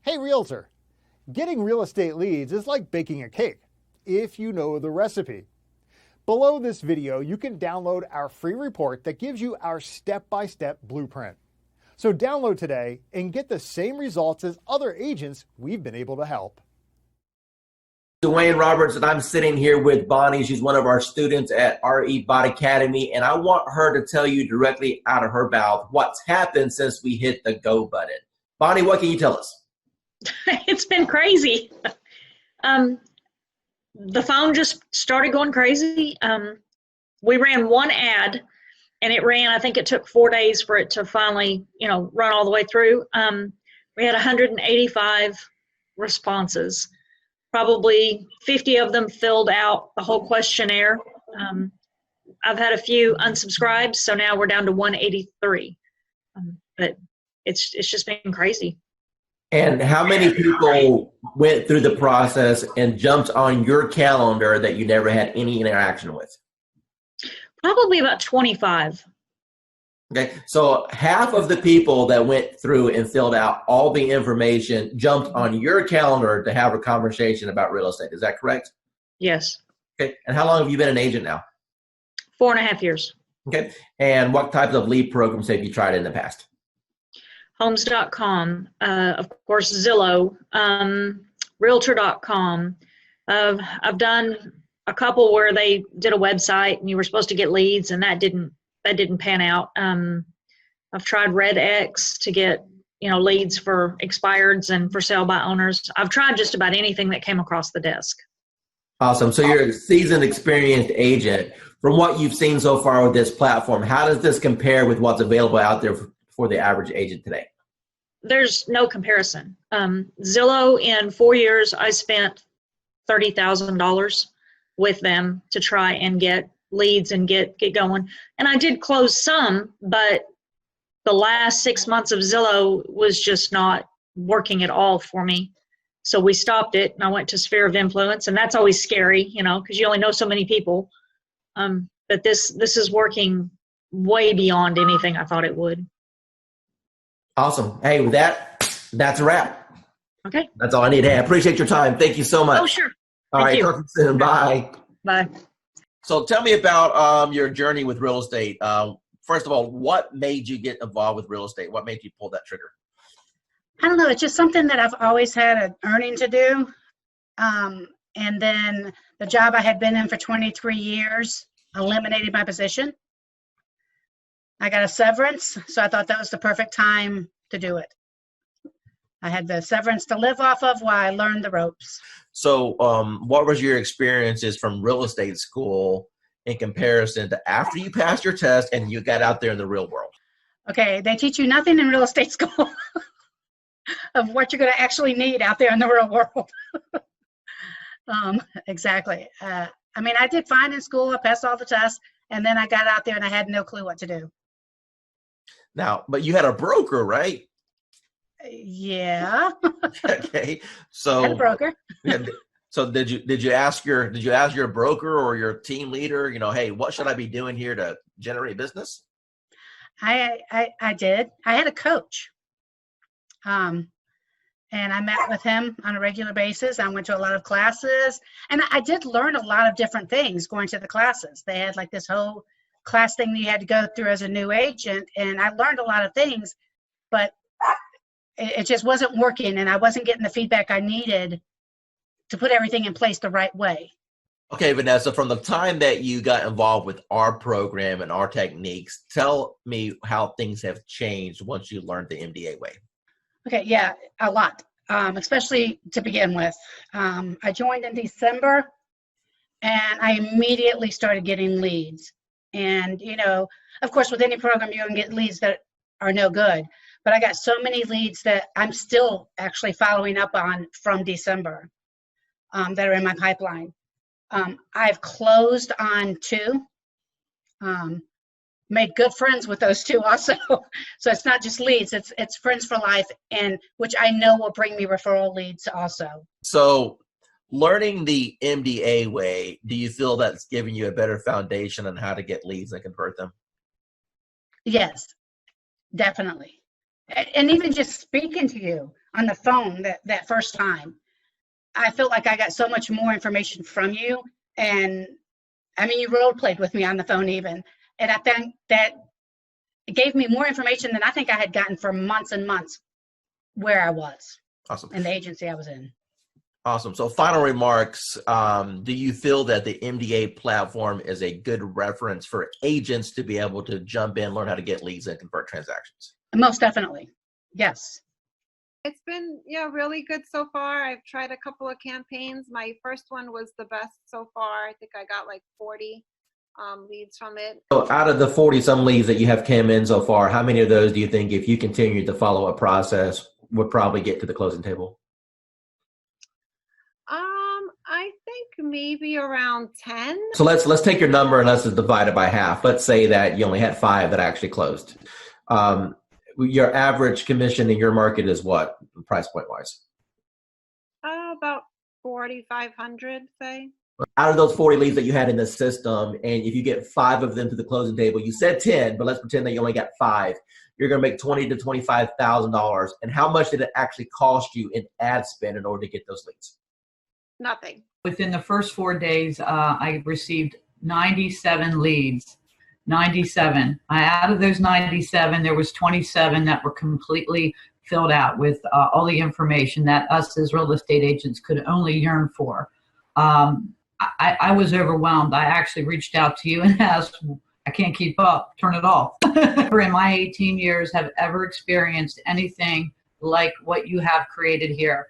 Hey Realtor, getting real estate leads is like baking a cake if you know the recipe. Below this video, you can download our free report that gives you our step-by-step blueprint. So download today and get the same results as other agents we've been able to help. Dwayne Roberts, and I'm sitting here with Bonnie. She's one of our students at RE Bot Academy, and I want her to tell you directly out of her mouth what's happened since we hit the go button. Bonnie, what can you tell us? It's been crazy. The phone just started going crazy. We ran one ad, and it ran, I think it took 4 days for it to finally, run all the way through. We had 185 responses. Probably 50 of them filled out the whole questionnaire. I've had a few unsubscribed, so now we're down to 183. But it's just been crazy. And how many people went through the process and jumped on your calendar that you never had any interaction with? Probably about 25. Okay, so half of the people that went through and filled out all the information jumped on your calendar to have a conversation about real estate. Is that correct? Yes. Okay, and how long have you been an agent now? 4.5 years. Okay, and what types of lead programs have you tried in the past? Homes.com, of course, Zillow, Realtor.com. I've done a couple where they did a website and you were supposed to get leads, and that didn't pan out. I've tried RedX to get leads for expireds and for sale by owners. I've tried just about anything that came across the desk. Awesome. So you're a seasoned, experienced agent. From what you've seen so far with this platform, how does this compare with what's available out there for the average agent today? There's no comparison. Zillow, in 4 years, I spent $30,000 with them to try and get leads and get going. And I did close some, but the last 6 months of Zillow was just not working at all for me. So we stopped it, and I went to Sphere of Influence, and that's always scary, because you only know so many people. But this is working way beyond anything I thought it would. Awesome. Hey, with that's a wrap. Okay. That's all I need. Hey, I appreciate your time. Thank you so much. Oh, sure. All right. Talk to you soon. Bye. Bye. So tell me about your journey with real estate. First of all, what made you get involved with real estate? What made you pull that trigger? I don't know. It's just something that I've always had an earning to do. And then the job I had been in for 23 years eliminated my position. I got a severance, so I thought that was the perfect time to do it. I had the severance to live off of while I learned the ropes. So what was your experiences from real estate school in comparison to after you passed your test and you got out there in the real world? Okay, they teach you nothing in real estate school of what you're going to actually need out there in the real world. Exactly. I did fine in school. I passed all the tests, and then I got out there and I had no clue what to do. Now, but you had a broker, right? Yeah. Okay. So had a broker. So did you ask your broker or your team leader, hey, what should I be doing here to generate business? I did. I had a coach. And I met with him on a regular basis. I went to a lot of classes, and I did learn a lot of different things going to the classes. They had like this whole class thing that you had to go through as a new agent, and I learned a lot of things, but it just wasn't working, and I wasn't getting the feedback I needed to put everything in place the right way. Okay, Vanessa, from the time that you got involved with our program and our techniques, tell me how things have changed once you learned the MDA way. Okay, yeah, a lot, especially to begin with. I joined in December, and I immediately started getting leads. And, of course, with any program, you're going to get leads that are no good. But I got so many leads that I'm still actually following up on from December that are in my pipeline. I've closed on 2. Made good friends with those 2 also. So it's not just leads, it's friends for life, and which I know will bring me referral leads also. So learning the MDA way, do you feel that's giving you a better foundation on how to get leads and convert them? Yes, definitely. And even just speaking to you on the phone that first time, I felt like I got so much more information from you. And I mean, you role played with me on the phone even. And I think that it gave me more information than I think I had gotten for months and months where I was. Awesome. And the agency I was in. Awesome. So final remarks, do you feel that the MDA platform is a good reference for agents to be able to jump in, learn how to get leads and convert transactions? Most definitely. Yes. It's been, really good so far. I've tried a couple of campaigns. My first one was the best so far. I think I got like 40 leads from it. So out of the 40 some leads that you have came in so far, how many of those do you think, if you continue the follow-up process, would probably get to the closing table? I think maybe around 10. So let's take your number and let's just divide it by half. Let's say that you only had 5 that actually closed. Your average commission in your market is what, price point wise? About 4,500, say. Out of those 40 leads that you had in the system, and if you get 5 of them to the closing table, you said 10, but let's pretend that you only got 5. You're going to make $20,000 to $25,000. And how much did it actually cost you in ad spend in order to get those leads? Nothing. Within the first 4 days, I received 97 leads. 97. Out of those 97, there was 27 that were completely filled out with all the information that us as real estate agents could only yearn for. I was overwhelmed. I actually reached out to you and asked, I can't keep up, turn it off. Never in my 18 years have ever experienced anything like what you have created here.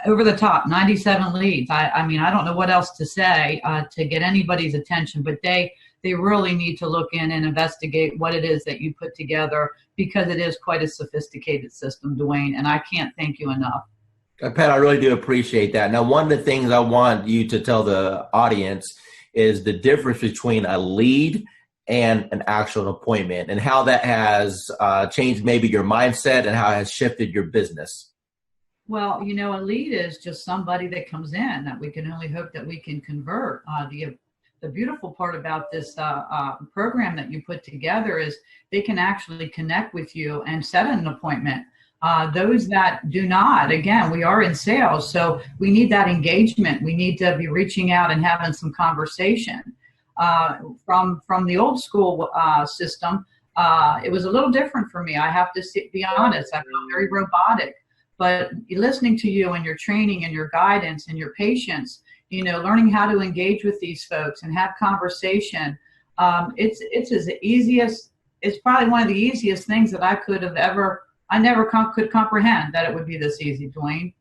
Over the top, 97 leads. I mean, I don't know what else to say to get anybody's attention, but they really need to look in and investigate what it is that you put together, because it is quite a sophisticated system, Dwayne, and I can't thank you enough. Pat, I really do appreciate that. Now, one of the things I want you to tell the audience is the difference between a lead and an actual appointment, and how that has changed maybe your mindset and how it has shifted your business. Well, a lead is just somebody that comes in that we can only hope that we can convert. The beautiful part about this program that you put together is they can actually connect with you and set an appointment. Those that do not, again, we are in sales, so we need that engagement. We need to be reaching out and having some conversation. From the old school system, it was a little different for me. I have to be honest. I felt very robotic. But listening to you and your training and your guidance and your patience, learning how to engage with these folks and have conversation, it's probably one of the easiest things that I could have ever. I never could comprehend that it would be this easy, Dwayne.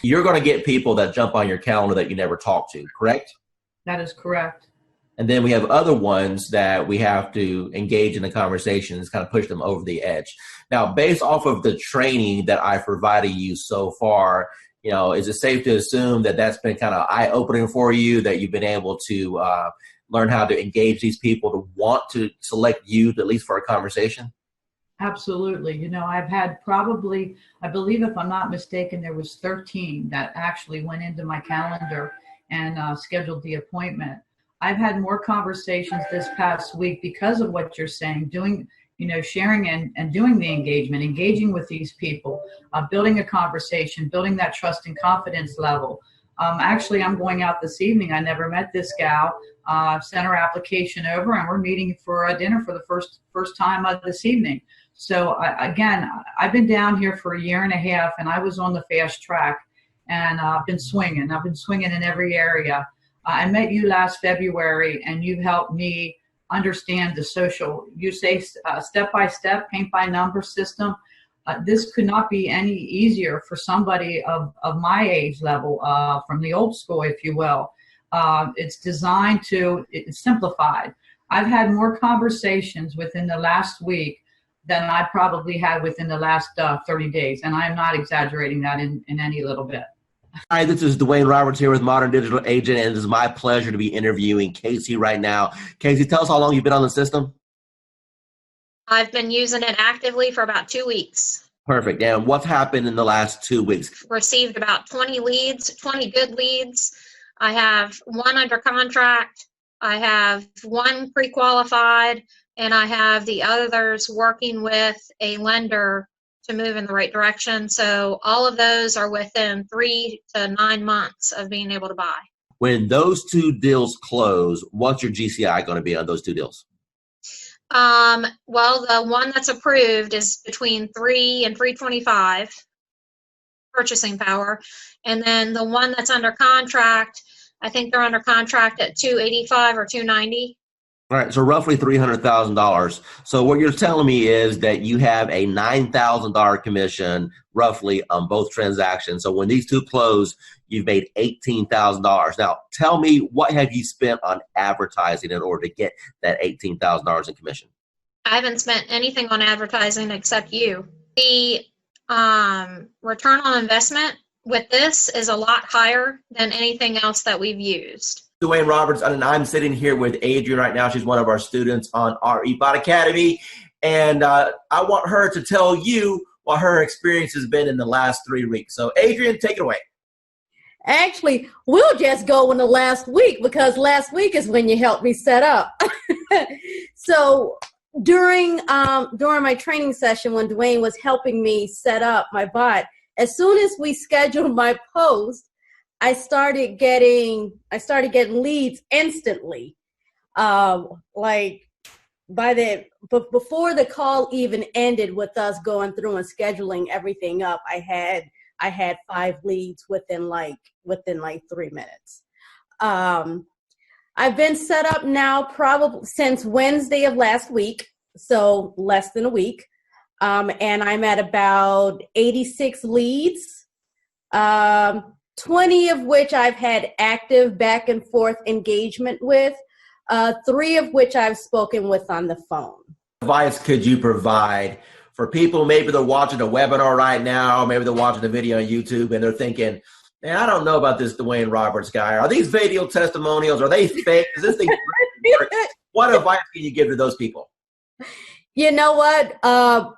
You're going to get people that jump on your calendar that you never talk to, correct? That is correct. And then we have other ones that we have to engage in the conversations, kind of push them over the edge. Now, based off of the training that I've provided you so far, is it safe to assume that that's been kind of eye-opening for you, that you've been able to learn how to engage these people to want to select you, at least for a conversation? Absolutely. I've had probably, I believe if I'm not mistaken, there was 13 that actually went into my calendar and scheduled the appointment. I've had more conversations this past week because of what you're saying, doing, sharing and doing the engagement, engaging with these people, building a conversation, building that trust and confidence level. Actually, I'm going out this evening. I never met this gal, sent her application over, and we're meeting for a dinner for the first time this evening. So I've been down here for 1.5 years, and I was on the fast track, and I've been swinging. I've been swinging in every area. I met you last February, and you've helped me understand the social, you say step-by-step, paint-by-number system. This could not be any easier for somebody of my age level, from the old school, if you will. It's designed to, it's simplified. I've had more conversations within the last week than I probably had within the last 30 days. And I'm not exaggerating that in any little bit. Hi, this is Dwayne Roberts here with Modern Digital Agent, and it is my pleasure to be interviewing Casey right now. Casey, tell us how long you've been on the system. I've been using it actively for about 2 weeks. Perfect. And what's happened in the last 2 weeks? Received about 20 leads, 20 good leads. I have 1 under contract. I have 1 pre-qualified, and I have the others working with a lender to move in the right direction. So all of those are within 3 to 9 months of being able to buy. When those two deals close, what's your GCI going to be on those two deals? Well, the one that's approved is between 3 and 325 purchasing power. And then the one that's under contract, I think they're under contract at 285 or 290. All right, so roughly $300,000. So what you're telling me is that you have a $9,000 commission roughly on both transactions. So when these two close, you've made $18,000. Now, tell me, what have you spent on advertising in order to get that $18,000 in commission? I haven't spent anything on advertising except you. The return on investment with this is a lot higher than anything else that we've used. Dwayne Roberts, and I'm sitting here with Adrian right now. She's one of our students on our eBot Academy. And I want her to tell you what her experience has been in the last 3 weeks. So Adrian, take it away. Actually, we'll just go in the last week because last week is when you helped me set up. So during my training session when Dwayne was helping me set up my bot, as soon as we scheduled my post, I started getting leads instantly. Like before the call even ended with us going through and scheduling everything up, I had 5 leads within like 3 minutes. I've been set up now probably since Wednesday of last week, so less than a week. And I'm at about 86 leads. 20 of which I've had active back and forth engagement with, 3 of which I've spoken with on the phone. What advice could you provide for people, maybe they're watching a webinar right now, maybe they're watching a video on YouTube and they're thinking, man, I don't know about this Dwayne Roberts guy. Are these video testimonials? Are they fake? Is this thing What advice can you give to those people? You know what?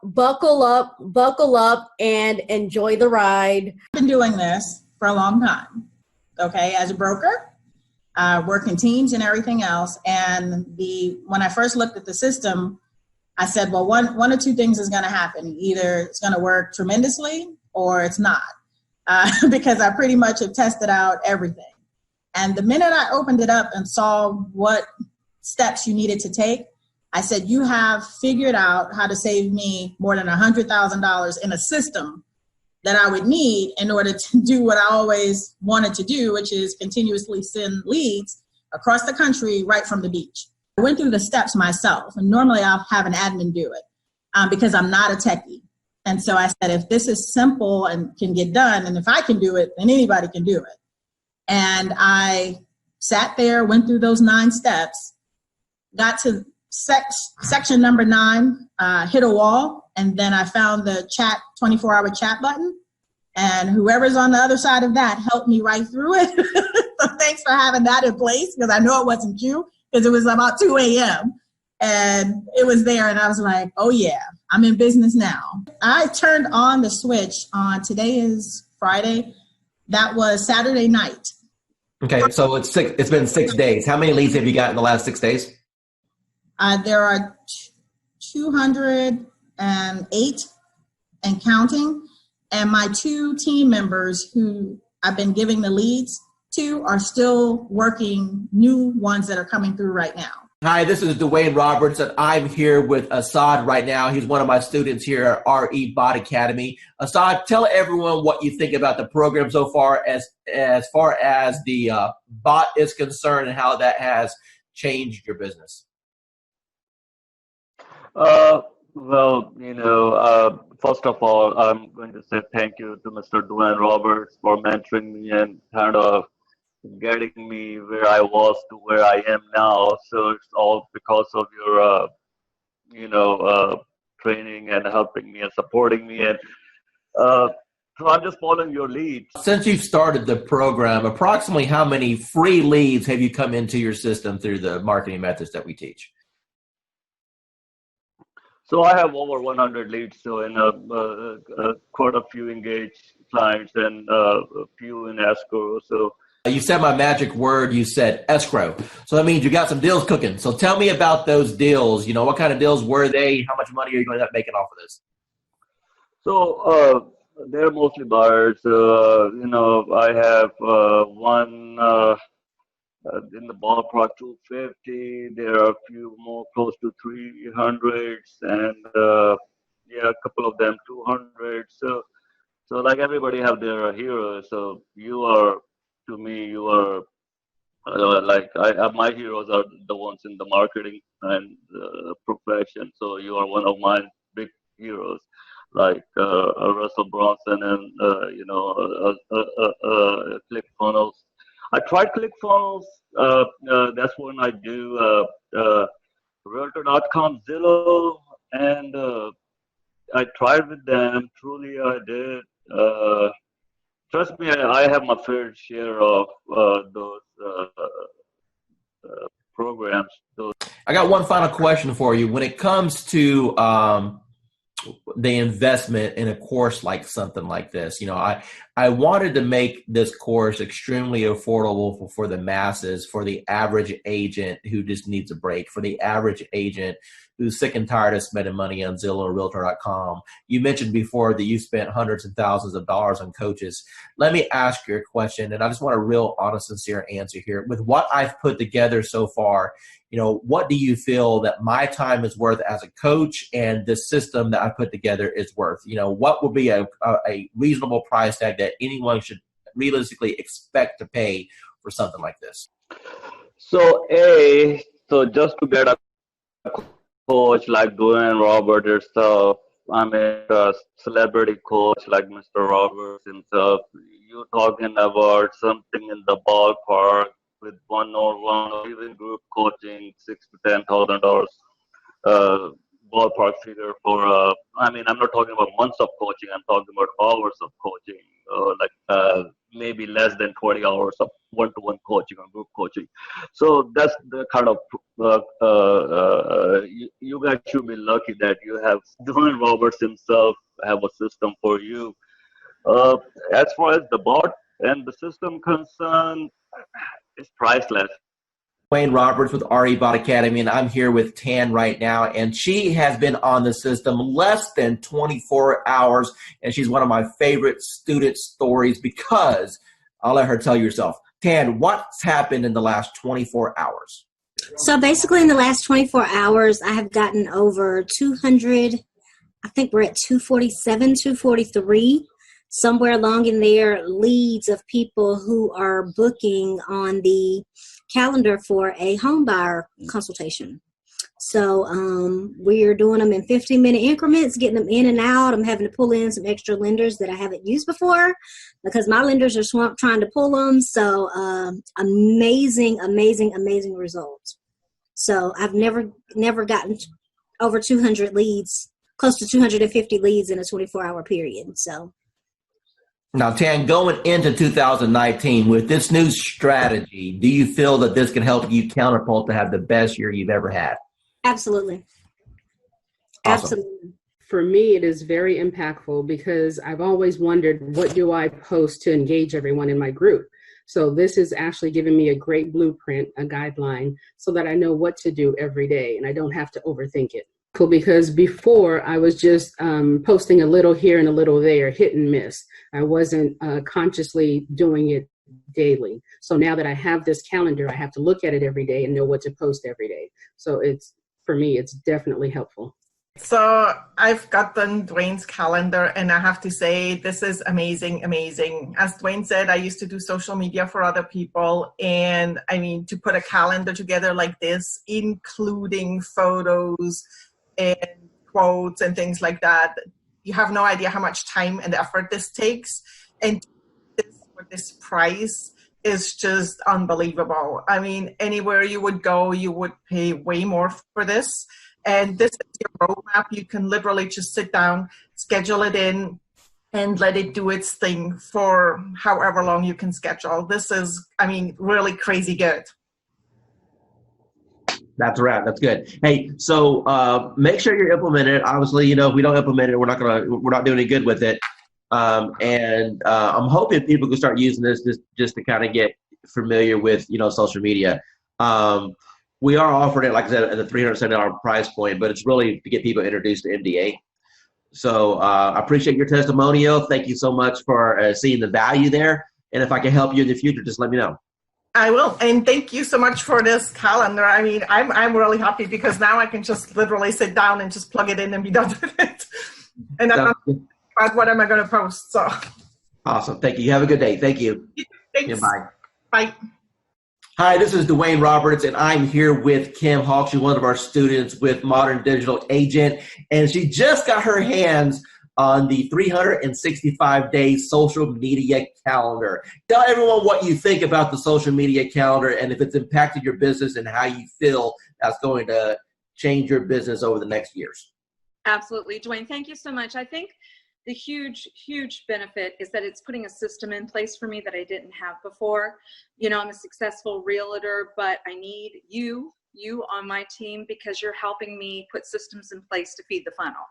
Buckle up and enjoy the ride. I've been doing this for a long time, okay, as a broker, working teams and everything else. And when I first looked at the system, I said, well, one or two things is going to happen. Either it's going to work tremendously or it's not, because I pretty much have tested out everything. And the minute I opened it up and saw what steps you needed to take, I said, you have figured out how to save me more than $100,000 in a system that I would need in order to do what I always wanted to do, which is continuously send leads across the country right from the beach. I went through the steps myself, and normally I'll have an admin do it because I'm not a techie. And so I said, if this is simple and can get done, and if I can do it, then anybody can do it. And I sat there, went through those 9 steps, got to section number 9, hit a wall, and then I found the 24-hour chat button, and whoever's on the other side of that helped me right through it. So thanks for having that in place, because I know it wasn't you, because it was about 2 a.m. and it was there, and I was like, oh yeah, I'm in business now. I turned on the switch on, today is Friday, that was Saturday night. Okay, so it's been 6 days. How many leads have you got in the last 6 days? There are 208 and counting, and my 2 team members who I've been giving the leads to are still working new ones that are coming through right now. Hi, this is Dwayne Roberts, and I'm here with Assad right now. He's one of my students here at our eBot Academy. Assad, tell everyone what you think about the program so far as the bot is concerned and how that has changed your business. Well, first of all, I'm going to say thank you to Mr. Dwayne Roberts for mentoring me and kind of getting me where I was to where I am now. So it's all because of your, training and helping me and supporting me. And so I'm just following your lead. Since you've started the program, approximately how many free leads have you come into your system through the marketing methods that we teach? So I have over 100 leads, so in quite a few engaged clients and a few in escrow. So You said my magic word. You said escrow. So that means you got some deals cooking. So tell me about those deals. You know, what kind of deals were they? How much money are you going to end up making off of this? So they're mostly buyers. You know, I have one in the ballpark 250. There are a few more close to 300s, and yeah, a couple of them 200. So like everybody have their heroes. So you are, to me, you are my heroes are the ones in the marketing and profession. So you are one of my big heroes, like Russell Bronson and ClickFunnels. I tried ClickFunnels. That's when I do Realtor.com, Zillow, and I tried with them. Truly, I did. Trust me, I have my fair share of those programs. I got one final question for you. When it comes to the investment in a course like something like this, you know, I wanted to make this course extremely affordable for the masses, for the average agent who just needs a break, for the average agent who's sick and tired of spending money on Zillow or Realtor.com. You mentioned before that you spent hundreds and thousands of dollars on coaches. Let me ask you a question, and I just want a real honest, sincere answer here. With what I've put together so far, you know, what do you feel that my time is worth as a coach and the system that I put together is worth? You know, what would be a reasonable price tag that anyone should realistically expect to pay for something like this? So just to get a coach like Dwayne Roberts himself, I mean, a celebrity coach like Mr. Roberts himself, you're talking about something in the ballpark with one-on-one or even group coaching, $6,000 to $10,000 ballpark figure for. I mean, I'm not talking about months of coaching. I'm talking about hours of coaching, maybe less than 20 hours of one-to-one coaching or group coaching. So that's the kind of you guys should be lucky that you have Dwayne Roberts himself have a system for you. As far as the bot and the system concerned, it's priceless. Dwayne Roberts with RE Bot Academy, and I'm here with Tan right now, and she has been on the system less than 24 hours, and she's one of my favorite student stories because I'll let her tell you herself. Tan, what's happened in the last 24 hours? So basically in the last 24 hours, I have gotten over 200, I think we're at 247, 243, somewhere along in there, leads of people who are booking on the calendar for a home buyer consultation. So we're doing them in 15-minute increments, getting them in and out. I'm having to pull in some extra lenders that I haven't used before because my lenders are swamped trying to pull them. So amazing results. So I've never gotten over 200 leads, close to 250 leads in a 24-hour period. So. Now, Tan, going into 2019 with this new strategy, do you feel that this can help you catapult to have the best year you've ever had? Absolutely. Awesome. Absolutely. For me, it is very impactful because I've always wondered, what do I post to engage everyone in my group? So this is actually giving me a great blueprint, a guideline, so that I know what to do every day and I don't have to overthink it. Because before I was just posting a little here and a little there, hit and miss. I wasn't consciously doing it daily. So now that I have this calendar, I have to look at it every day and know what to post every day. So for me, it's definitely helpful. So I've gotten Dwayne's calendar and I have to say, this is amazing. As Dwayne said, I used to do social media for other people. And I mean, to put a calendar together like this, including photos and quotes and things like that, you have no idea how much time and effort this takes. And for this price is just unbelievable. I mean, anywhere you would go, you would pay way more for this. And this is your roadmap. You can literally just sit down, schedule it in, and let it do its thing for however long you can schedule. This is, I mean, really crazy good. That's right. That's good. Hey, so make sure you're implementing it. Obviously, you know, if we don't implement it, we're not doing any good with it. And I'm hoping people can start using this just to kind of get familiar with, social media. We are offering it, like I said, at the $370 price point, but it's really to get people introduced to MDA. So I appreciate your testimonial. Thank you so much for seeing the value there. And if I can help you in the future, just let me know. I will, and thank you so much for this calendar. I mean, I'm really happy because now I can just literally sit down and just plug it in and be done with it. And I'm not about what am I going to post. So awesome. Thank you. You have a good day. Thank you. Thanks. Yeah, bye. Bye. Hi, this is Dwayne Roberts, and I'm here with Kim Hawk. She's one of our students with Modern Digital Agent, and she just got her hands on the 365-day social media calendar. Tell everyone what you think about the social media calendar and if it's impacted your business and how you feel that's going to change your business over the next years. Absolutely. Dwayne, thank you so much. I think the huge benefit is that it's putting a system in place for me that I didn't have before. I'm a successful realtor, but I need you on my team because you're helping me put systems in place to feed the funnel.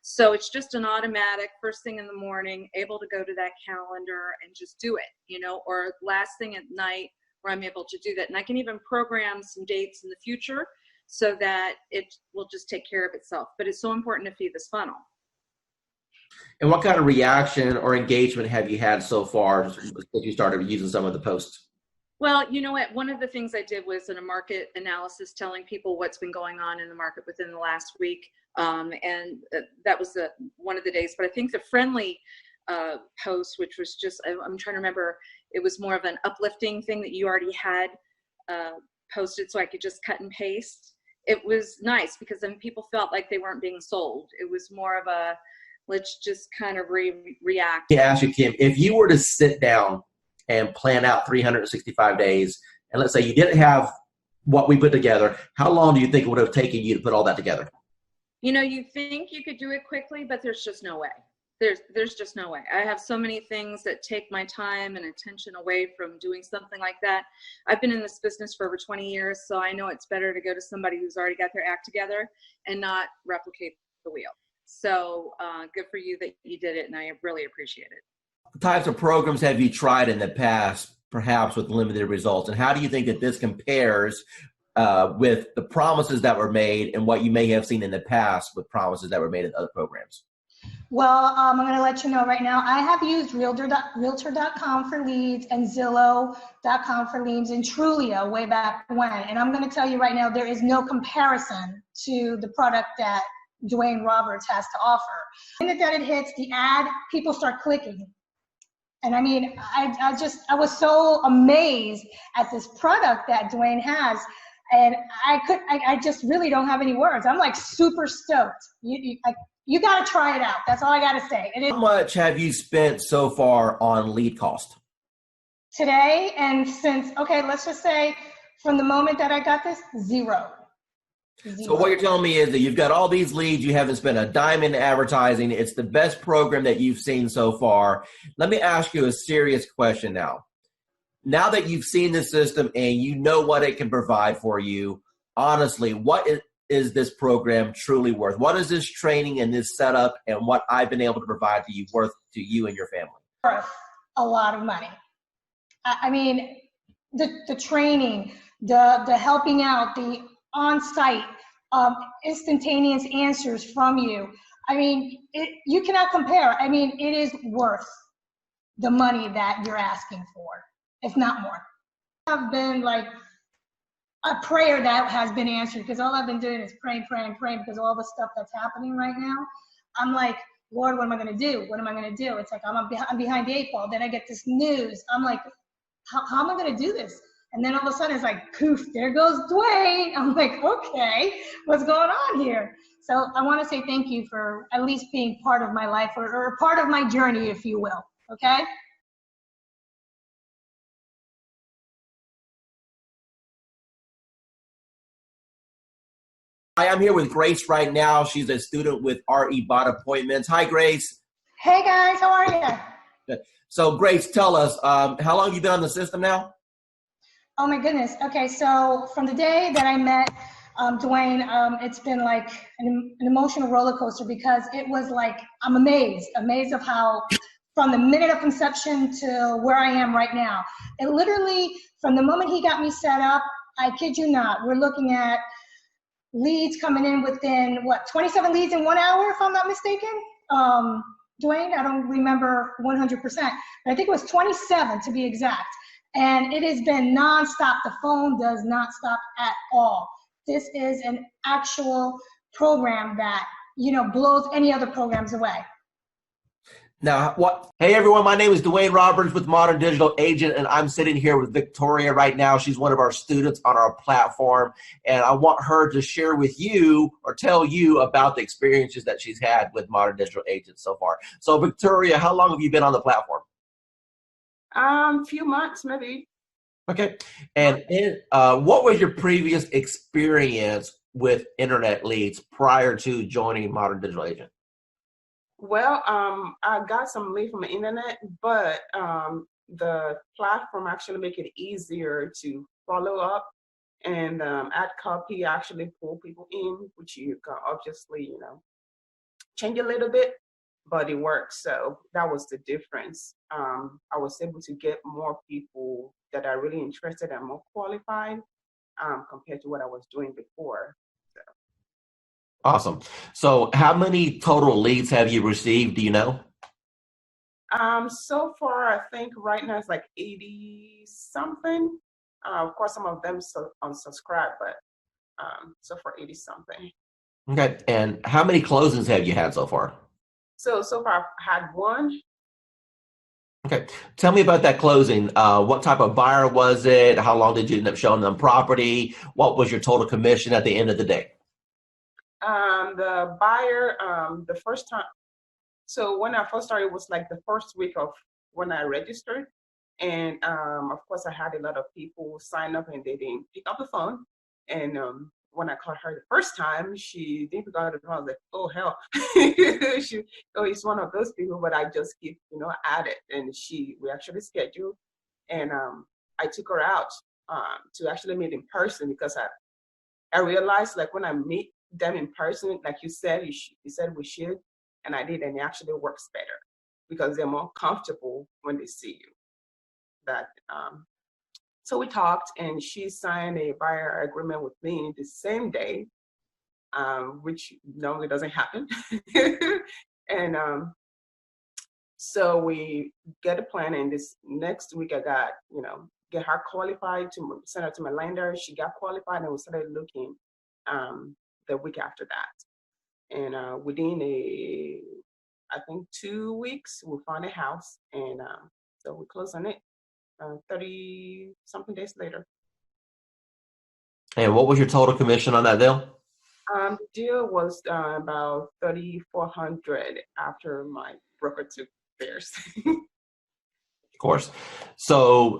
So it's just an automatic first thing in the morning, able to go to that calendar and just do it, or last thing at night where I'm able to do that. And I can even program some dates in the future so that it will just take care of itself. But it's so important to feed this funnel. And what kind of reaction or engagement have you had so far since you started using some of the posts? Well, you know what? One of the things I did was in a market analysis telling people what's been going on in the market within the last week. And that was one of the days. But I think the friendly post, which was just, I'm trying to remember, it was more of an uplifting thing that you already had posted so I could just cut and paste. It was nice because then people felt like they weren't being sold. It was more of a, let's just kind of react. To ask you, Kim, if you were to sit down and plan out 365 days, and let's say you didn't have what we put together, how long do you think it would have taken you to put all that together? You think you could do it quickly, but there's just no way. There's just no way. I have so many things that take my time and attention away from doing something like that. I've been in this business for over 20 years, so I know it's better to go to somebody who's already got their act together and not replicate the wheel. So good for you that you did it, and I really appreciate it. What types of programs have you tried in the past, perhaps with limited results? And how do you think that this compares with the promises that were made and what you may have seen in the past with promises that were made in other programs? Well, I'm going to let you know right now, I have used Realtor.com for leads and Zillow.com for leads and Trulia way back when. And I'm going to tell you right now, there is no comparison to the product that Dwayne Roberts has to offer. The minute that it hits the ad, people start clicking. And I mean, I was so amazed at this product that Dwayne has. And I just really don't have any words. I'm like super stoked. You got to try it out. That's all I got to say. How much have you spent so far on lead cost? Today and since, okay, let's just say from the moment that I got this, zero. So what you're telling me is that you've got all these leads, you haven't spent a dime in advertising. It's the best program that you've seen so far. Let me ask you a serious question now. Now that you've seen the system and you know what it can provide for you, honestly, what is this program truly worth? What is this training and this setup and what I've been able to provide to you worth to you and your family? Worth a lot of money. I mean, the training, the helping out, the on-site instantaneous answers from you. I mean, you cannot compare. I mean, it is worth the money that you're asking for, if not more. I've been like a prayer that has been answered because all I've been doing is praying because of all the stuff that's happening right now. I'm like, Lord, what am I going to do? What am I going to do? It's like I'm behind the eight ball. Then I get this news. I'm like, how am I going to do this? And then all of a sudden it's like, poof, there goes Dwayne. I'm like, okay, what's going on here? So I want to say thank you for at least being part of my life or part of my journey, if you will, okay? Hi, I'm here with Grace right now. She's a student with RE Bot Appointments. Hi, Grace. Hey, guys, how are you? So, Grace, tell us, how long have you been on the system now? Oh, my goodness. Okay, so from the day that I met Dwayne, it's been like an emotional roller coaster because it was like, I'm amazed of how from the minute of conception to where I am right now. It literally, from the moment he got me set up, I kid you not, we're looking at leads coming in within, 27 leads in 1 hour, if I'm not mistaken? Dwayne, I don't remember 100%, but I think it was 27 to be exact. And it has been nonstop. The phone does not stop at all. This is an actual program that, blows any other programs away. Now, what? Hey, everyone, my name is Dwayne Roberts with Modern Digital Agent, and I'm sitting here with Victoria right now. She's one of our students on our platform, and I want her to share with you or tell you about the experiences that she's had with Modern Digital Agent so far. So, Victoria, how long have you been on the platform? Few months, maybe. Okay. And what was your previous experience with internet leads prior to joining Modern Digital Agent? Well, I got some lead from the internet, but the platform actually make it easier to follow up and add copy, actually pull people in, which you can obviously, change a little bit, but it works. So that was the difference. I was able to get more people that are really interested and more qualified compared to what I was doing before. So. Awesome. So how many total leads have you received? Do you know? So far, I think right now it's like 80 something. Of course, some of them unsubscribe, but so far 80 something. Okay. And how many closings have you had so far? So far I've had one. Okay. Tell me about that closing. What type of buyer was it? How long did you end up showing them property? What was your total commission at the end of the day? The buyer, the first time, so when I first started, it was like the first week of when I registered. And of course, I had a lot of people sign up and they didn't pick up the phone. And when I called her the first time, she didn't pick up the phone. I was like, oh, hell. It's one of those people, but I just keep, at it. And we actually scheduled. And I took her out to actually meet in person because I realized, like, when I meet them in person, like you said, you said we should, and I did, and it actually works better because they're more comfortable when they see you. So we talked, and she signed a buyer agreement with me the same day, which normally doesn't happen. And so we get a plan, and this next week I got, get her qualified to send her to my lender. She got qualified, and we started looking the week after that. And within I think 2 weeks, we found a house, and so we closed on it 30 something days later. And what was your total commission on that deal? The deal was about $3,400 after my broker took theirs. Of course. So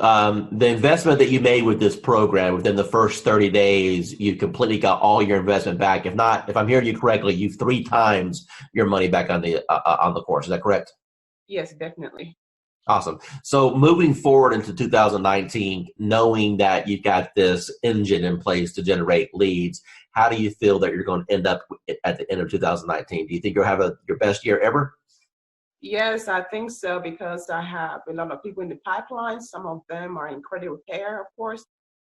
the investment that you made with this program within the first 30 days, you completely got all your investment back. If not, if I'm hearing you correctly, you've 3 times your money back on the course. Is that correct? Yes, definitely. Awesome. So moving forward into 2019, knowing that you've got this engine in place to generate leads, how do you feel that you're going to end up at the end of 2019? Do you think you'll have your best year ever? Yes, I think so, because I have a lot of people in the pipeline. Some of them are in credit repair, of course,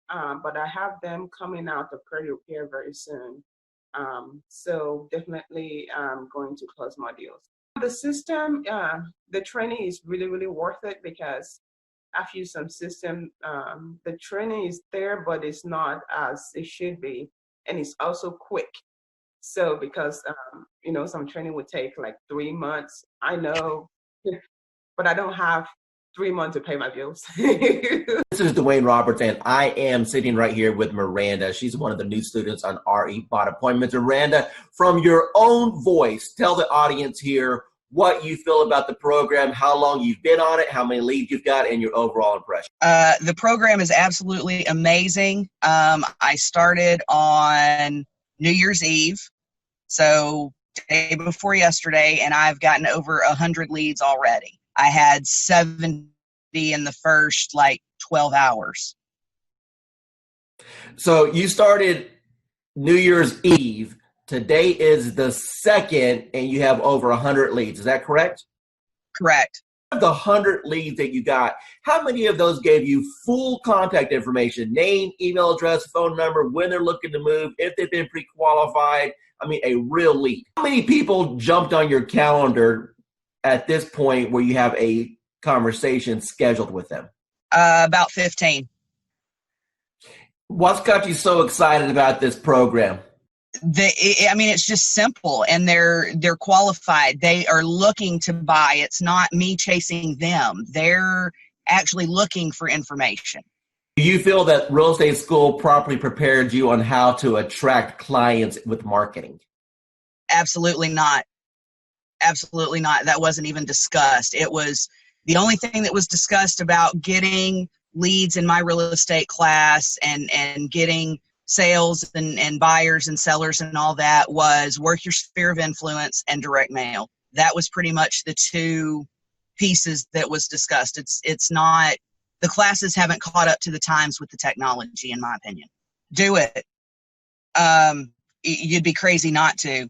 but I have them coming out of credit repair very soon. So definitely I'm going to close my deals. The system, the training is really, really worth it because I've used some system. The training is there, but it's not as it should be. And it's also quick. So because, some training would take like 3 months, I know, but I don't have 3 months to pay my bills. This is Dwayne Roberts, and I am sitting right here with Miranda. She's one of the new students on RE Bot Appointments. Miranda, from your own voice, tell the audience here what you feel about the program, how long you've been on it, how many leads you've got, and your overall impression. The program is absolutely amazing. I started on New Year's Eve, so day before yesterday, and I've gotten over 100 leads already. I had 70 in the first 12 hours. So you started New Year's Eve. Today is the 2nd, and you have over 100 leads. Is that correct? Correct. Of the 100 leads that you got, how many of those gave you full contact information, name, email address, phone number, when they're looking to move, if they've been pre-qualified? I mean, a real lead. How many people jumped on your calendar at this point where you have a conversation scheduled with them? About 15. What's got you so excited about this program? I mean, it's just simple, and they're qualified. They are looking to buy. It's not me chasing them. They're actually looking for information. Do you feel that real estate school properly prepared you on how to attract clients with marketing? Absolutely not. Absolutely not. That wasn't even discussed. It was the only thing that was discussed about getting leads in my real estate class and getting sales and buyers and sellers and all that was work your sphere of influence and direct mail. That was pretty much the two pieces that was discussed. It's not, the classes haven't caught up to the times with the technology, in my opinion. Do it. You'd be crazy not to.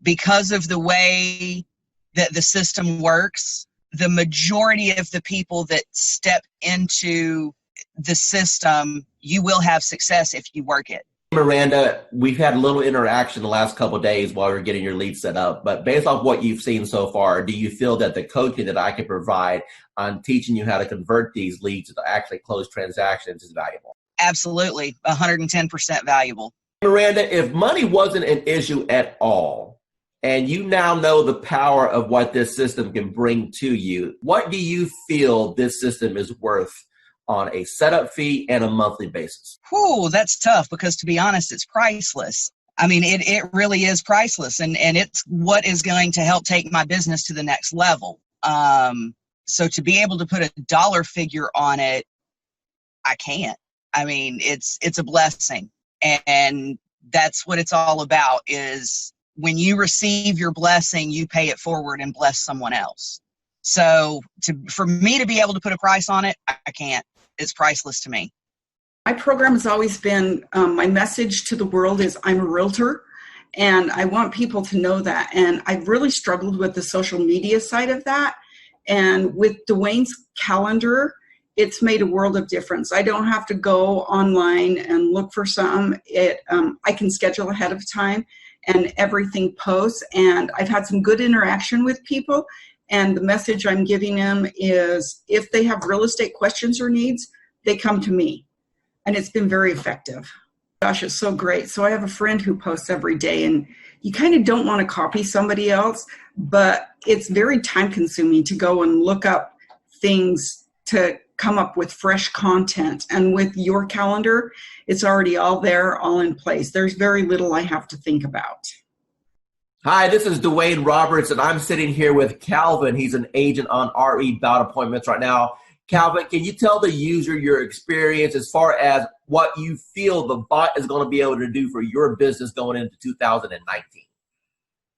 Because of the way that the system works, the majority of the people that step into the system, you will have success if you work it. Miranda, we've had a little interaction the last couple of days while we're getting your lead set up, but based off what you've seen so far, do you feel that the coaching that I can provide on teaching you how to convert these leads to actually close transactions is valuable? Absolutely, 110% valuable. Miranda, if money wasn't an issue at all, and you now know the power of what this system can bring to you, what do you feel this system is worth on a setup fee and a monthly basis? Whew, that's tough because, to be honest, it's priceless. I mean, it really is priceless, and it's what is going to help take my business to the next level. So to be able to put a dollar figure on it, I can't. I mean, it's a blessing, and that's what it's all about, is when you receive your blessing, you pay it forward and bless someone else. So for me to be able to put a price on it, I can't. It's priceless to me. My program has always been, my message to the world is I'm a realtor, and I want people to know that. And I've really struggled with the social media side of that. And with Dwayne's calendar, it's made a world of difference. I don't have to go online and look for some. I can schedule ahead of time, and everything posts. And I've had some good interaction with people. And the message I'm giving them is if they have real estate questions or needs, they come to me. And it's been very effective. Gosh, it's so great. So I have a friend who posts every day, and you kind of don't want to copy somebody else, but it's very time consuming to go and look up things to come up with fresh content. And with your calendar, it's already all there, all in place. There's very little I have to think about. Hi, this is Dwayne Roberts, and I'm sitting here with Calvin. He's an agent on RE Bout Appointments right now. Calvin, can you tell the user your experience as far as what you feel the bot is going to be able to do for your business going into 2019?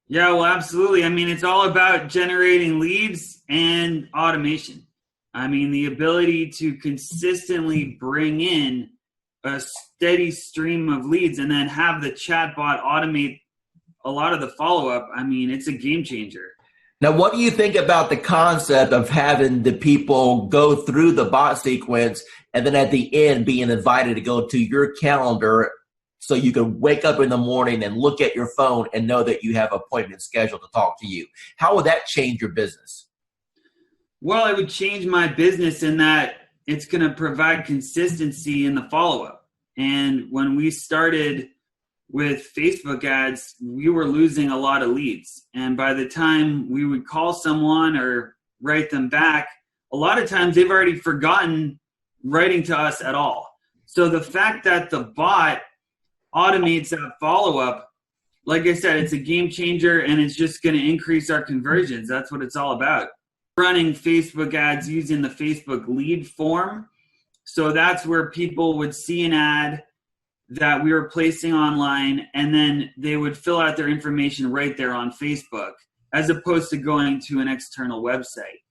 Yeah, well, absolutely. I mean, it's all about generating leads and automation. I mean, the ability to consistently bring in a steady stream of leads and then have the chatbot automate a lot of the follow-up. I mean, it's a game changer. Now, what do you think about the concept of having the people go through the bot sequence and then at the end being invited to go to your calendar so you can wake up in the morning and look at your phone and know that you have appointments scheduled to talk to you? How would that change your business? Well, it would change my business in that it's going to provide consistency in the follow-up. And when we started with Facebook ads, we were losing a lot of leads. And by the time we would call someone or write them back, a lot of times they've already forgotten writing to us at all. So the fact that the bot automates that follow-up, like I said, it's a game changer, and it's just going to increase our conversions. That's what it's all about. Running Facebook ads using the Facebook lead form. So that's where people would see an ad that we were placing online, and then they would fill out their information right there on Facebook, as opposed to going to an external website.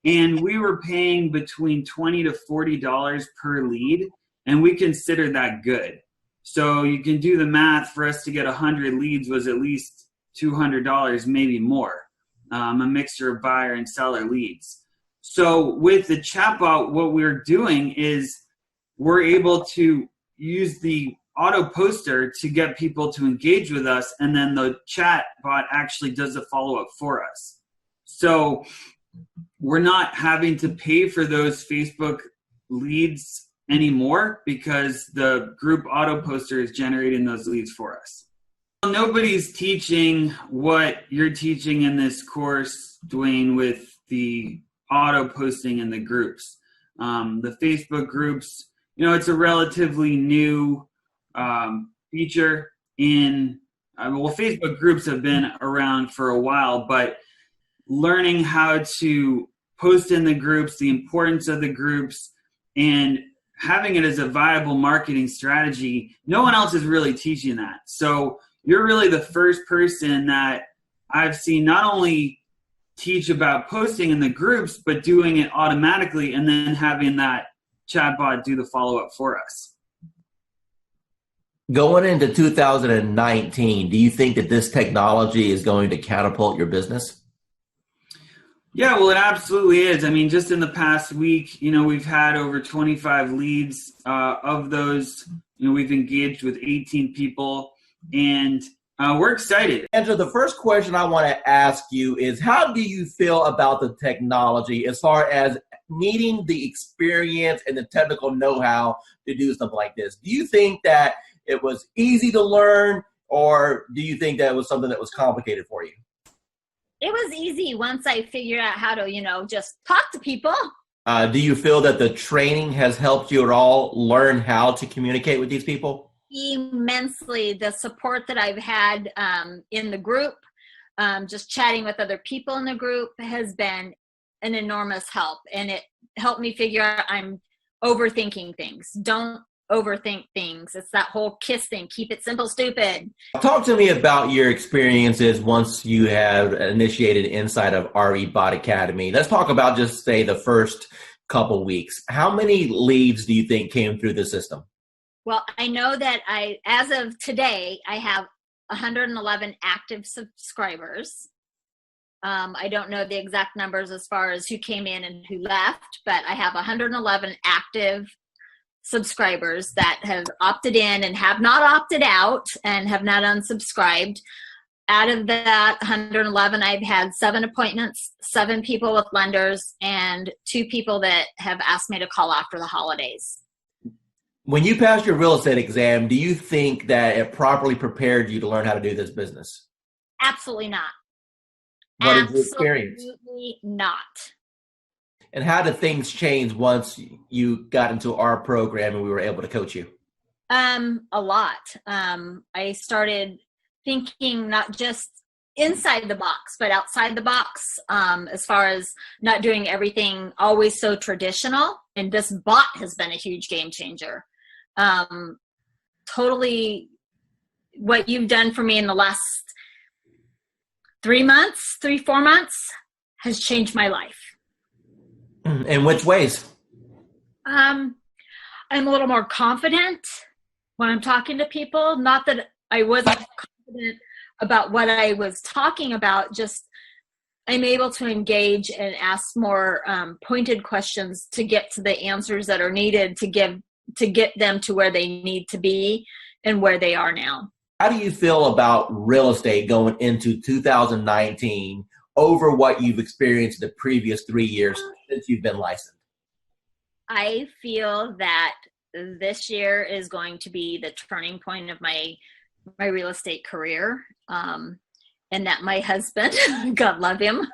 And we were paying between $20 to $40 per lead, and we considered that good. So you can do the math. For us to get 100 leads was at least $200, maybe more. a mixture of buyer and seller leads. So with the chatbot, what we're doing is we're able to use the auto poster to get people to engage with us, and then the chat bot actually does a follow-up for us. So we're not having to pay for those Facebook leads anymore because the group auto poster is generating those leads for us. Nobody's teaching what you're teaching in this course, Dwayne, with the auto posting in the groups. The Facebook groups, it's a relatively new feature in, Facebook groups have been around for a while, but learning how to post in the groups, the importance of the groups, and having it as a viable marketing strategy, no one else is really teaching that. So you're really the first person that I've seen not only teach about posting in the groups, but doing it automatically and then having that chatbot do the follow-up for us. Going into 2019, do you think that this technology is going to catapult your business? Yeah, well, it absolutely is. I mean, just in the past week, we've had over 25 leads. Of those, we've engaged with 18 people, and we're excited. Andrew, the first question I want to ask you is, how do you feel about the technology as far as needing the experience and the technical know-how to do something like this? Do you think that it was easy to learn, or do you think that it was something that was complicated for you? It was easy once I figured out how to, just talk to people. Do you feel that the training has helped you at all learn how to communicate with these people? Immensely. The support that I've had in the group, just chatting with other people in the group, has been an enormous help. And it helped me figure out I'm overthinking things. Don't overthink things. It's that whole KISS thing. Keep it simple, stupid. Talk to me about your experiences once you have initiated inside of RE Bot Academy. Let's talk about just say the first couple weeks. How many leads do you think came through the system? Well, I know that as of today, I have 111 active subscribers. I don't know the exact numbers as far as who came in and who left, but I have 111 active subscribers that have opted in and have not opted out and have not unsubscribed. Out of that 111, I've had 7 appointments, 7 people with lenders, and 2 people that have asked me to call after the holidays. When you passed your real estate exam, do you think that it properly prepared you to learn how to do this business? Absolutely not. What is your experience? Absolutely not. And how did things change once you got into our program and we were able to coach you? A lot. I started thinking not just inside the box, but outside the box, as far as not doing everything always so traditional. And this bot has been a huge game changer. Totally what you've done for me in the last 4 months has changed my life. In which ways? I'm a little more confident when I'm talking to people. Not that I wasn't confident about what I was talking about, just I'm able to engage and ask more pointed questions to get to the answers that are needed to get them to where they need to be and where they are now. How do you feel about real estate going into 2019 over what you've experienced the previous 3 years since you've been licensed? I feel that this year is going to be the turning point of my real estate career. And that my husband, God love him,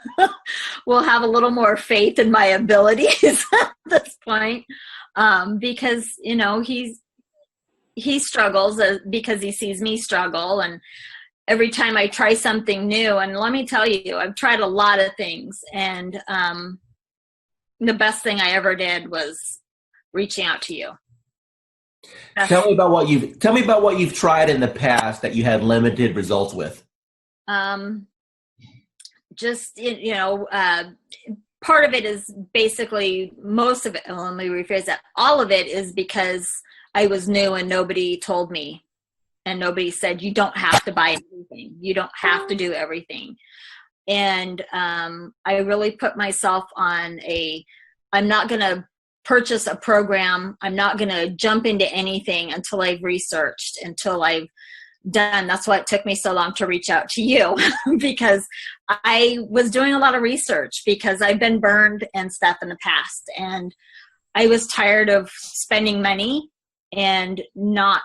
will have a little more faith in my abilities at this point. Because, he struggles because he sees me struggle. And every time I try something new, and let me tell you, I've tried a lot of things. And the best thing I ever did was reaching out to you. Tell me about what you've tried in the past that you had limited results with. Part of it is basically most of it. Let me rephrase that. All of it is because I was new and nobody told me, and nobody said, you don't have to buy everything. You don't have to do everything. And I really put myself on I'm not going to purchase a program. I'm not going to jump into anything until I've researched, until I've done. That's why it took me so long to reach out to you because I was doing a lot of research because I've been burned and stuff in the past. And I was tired of spending money and not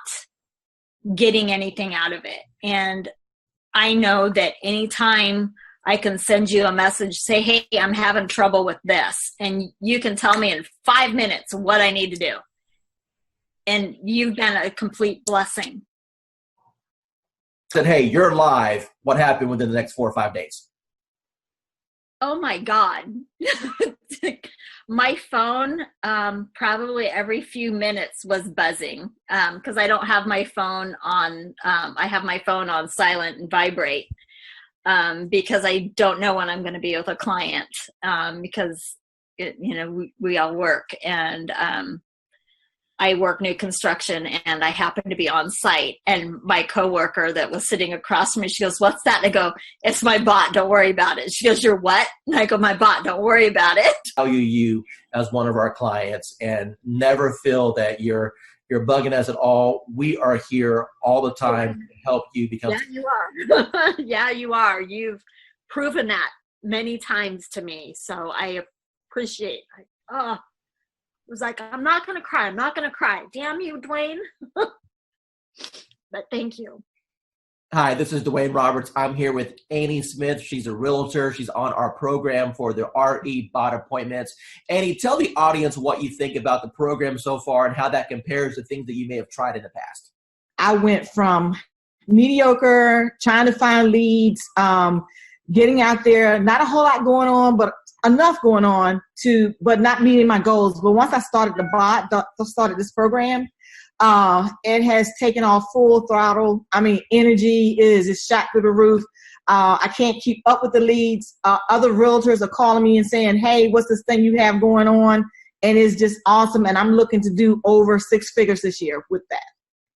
getting anything out of it. And I know that anytime I can send you a message, say, hey, I'm having trouble with this. And you can tell me in 5 minutes what I need to do. And you've been a complete blessing. Said, hey, you're live. What happened within the next 4 or 5 days? Oh my God. My phone, probably every few minutes was buzzing because I don't have my phone on, I have my phone on silent and vibrate. Because I don't know when I'm going to be with a client because, we all work. And I work new construction and I happen to be on site. And my coworker that was sitting across from me, she goes, what's that? And I go, it's my bot. Don't worry about it. She goes, you're what? And I go, my bot. Don't worry about it. Value you as one of our clients and never feel that you're bugging us at all. We are here all the time to help you become. Yeah, you are. Yeah, you are. You've proven that many times to me. So I appreciate it. It was like, I'm not going to cry. I'm not going to cry. Damn you, Dwayne. But thank you. Hi, this is Dwayne Roberts. I'm here with Annie Smith. She's a realtor. She's on our program for the RE bot appointments. Annie, tell the audience what you think about the program so far and how that compares to things that you may have tried in the past. I went from mediocre, trying to find leads, getting out there, not a whole lot going on, but enough going on but not meeting my goals. But once I started the bot, started this program, it has taken off full throttle. I mean, energy is shot through the roof. I can't keep up with the leads. Other realtors are calling me and saying, hey, what's this thing you have going on? And it's just awesome. And I'm looking to do over 6 figures this year with that.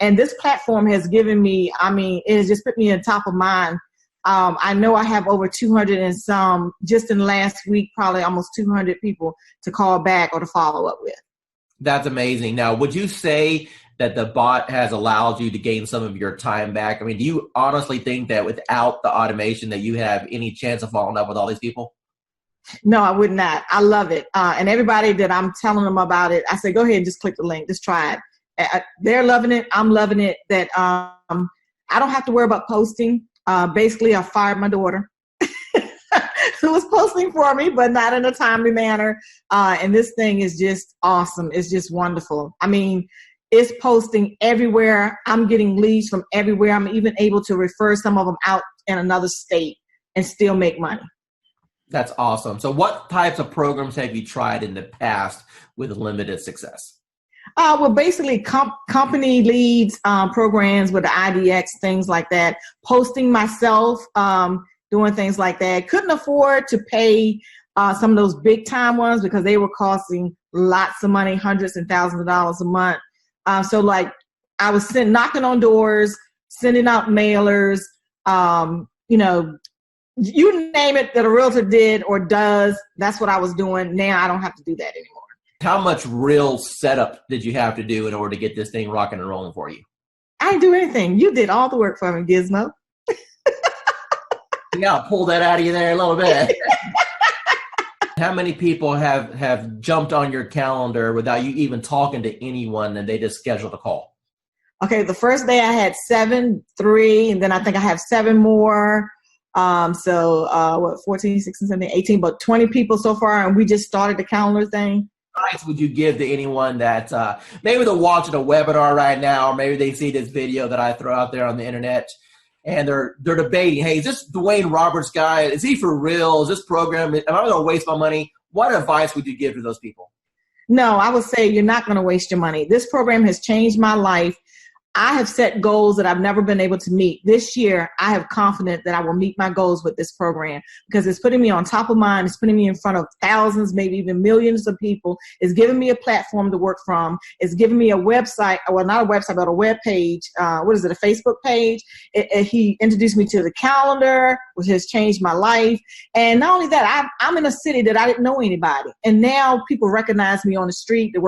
And this platform has given me, it has just put me on top of mind. I know I have over 200 and some, just in the last week, probably almost 200 people to call back or to follow up with. That's amazing. Now, would you say that the bot has allowed you to gain some of your time back? I mean, do you honestly think that without the automation that you have any chance of following up with all these people? No, I would not. I love it. And everybody that I'm telling them about it, I say, go ahead and just click the link. Just try it. They're loving it. I'm loving it. That I don't have to worry about posting. Basically, I fired my daughter who was posting for me, but not in a timely manner. And this thing is just awesome. It's just wonderful. I mean, it's posting everywhere. I'm getting leads from everywhere. I'm even able to refer some of them out in another state and still make money. That's awesome. So what types of programs have you tried in the past with limited success? Well, basically company leads, programs with the IDX, things like that. Posting myself, doing things like that. Couldn't afford to pay some of those big time ones because they were costing lots of money, hundreds and thousands of dollars a month. So like I was knocking on doors, sending out mailers, you name it that a realtor did or does, that's what I was doing. Now I don't have to do that anymore. How much real setup did you have to do in order to get this thing rocking and rolling for you? I didn't do anything. You did all the work for me, Gizmo. Yeah, I'll pull that out of you there a little bit. How many people have jumped on your calendar without you even talking to anyone and they just scheduled a call? Okay, the first day I had 7, 3, and then I think I have 7 more. 14, 16, 17, 18, but 20 people so far, and we just started the calendar thing. Advice would you give to anyone that maybe they're watching a webinar right now, or maybe they see this video that I throw out there on the internet, and they're debating, hey, is this Dwayne Roberts guy? Is he for real? Is this program, am I going to waste my money? What advice would you give to those people? No, I would say you're not going to waste your money. This program has changed my life. I have set goals that I've never been able to meet. This year, I have confidence that I will meet my goals with this program because it's putting me on top of mind. It's putting me in front of thousands, maybe even millions of people. It's giving me a platform to work from. It's giving me a website, well, not a website, but a web page. What is it, a Facebook page? He introduced me to the calendar, which has changed my life. And not only that, I'm in a city that I didn't know anybody. And now people recognize me on the street. They